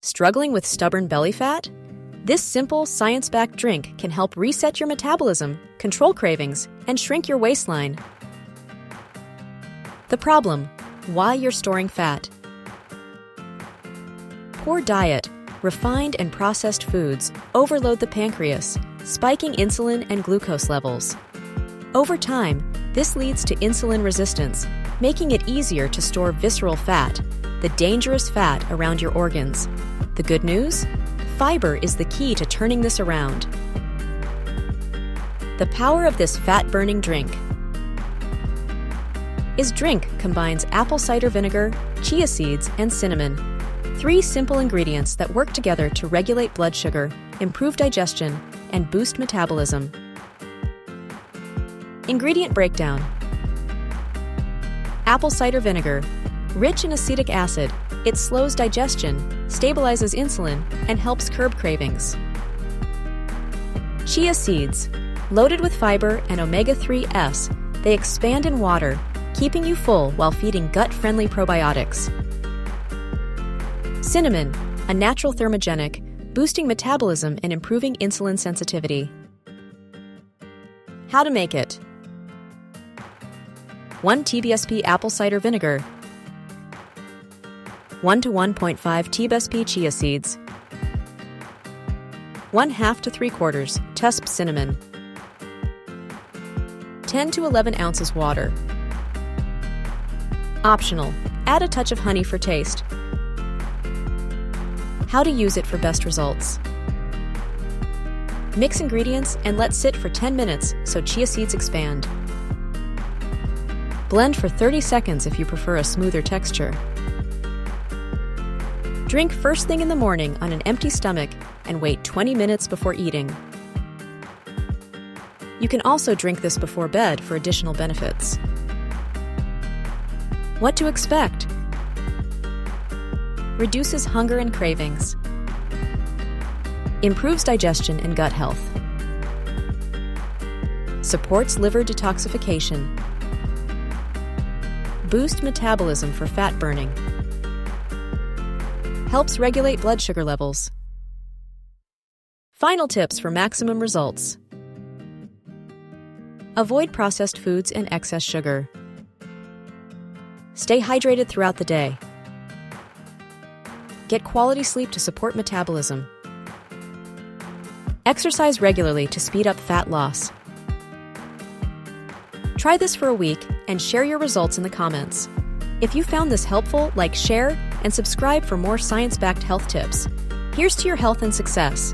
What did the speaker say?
Struggling with stubborn belly fat? This simple, science-backed drink can help reset your metabolism, control cravings, and shrink your waistline. The problem: why you're storing fat. Poor diet, refined and processed foods overload the pancreas, spiking insulin and glucose levels. Over time, this leads to insulin resistance, making it easier to store visceral fat, the dangerous fat around your organs. The good news? Fiber is the key to turning this around. The power of this fat-burning drink. This drink combines apple cider vinegar, chia seeds, and cinnamon. 3 simple ingredients that work together to regulate blood sugar, improve digestion, and boost metabolism. Ingredient breakdown. Apple cider vinegar. Rich in acetic acid, it slows digestion, stabilizes insulin, and helps curb cravings. Chia seeds. Loaded with fiber and omega-3s, they expand in water, keeping you full while feeding gut-friendly probiotics. Cinnamon, a natural thermogenic, boosting metabolism and improving insulin sensitivity. How to make it. 1 TBSP apple cider vinegar, 1 to 1.5 TBSP chia seeds, 1/2 to 3/4 TUSP cinnamon, 10 to 11 ounces water. Optional, add a touch of honey for taste. How to use it for best results. Mix ingredients and let sit for 10 minutes so chia seeds expand. Blend for 30 seconds if you prefer a smoother texture. Drink first thing in the morning on an empty stomach and wait 20 minutes before eating. You can also drink this before bed for additional benefits. What to expect? Reduces hunger and cravings. Improves digestion and gut health. Supports liver detoxification. Boosts metabolism for fat burning. Helps regulate blood sugar levels. Final tips for maximum results. Avoid processed foods and excess sugar. Stay hydrated throughout the day. Get quality sleep to support metabolism. Exercise regularly to speed up fat loss. Try this for a week and share your results in the comments. If you found this helpful, share, and subscribe for more science-backed health tips. Here's to your health and success.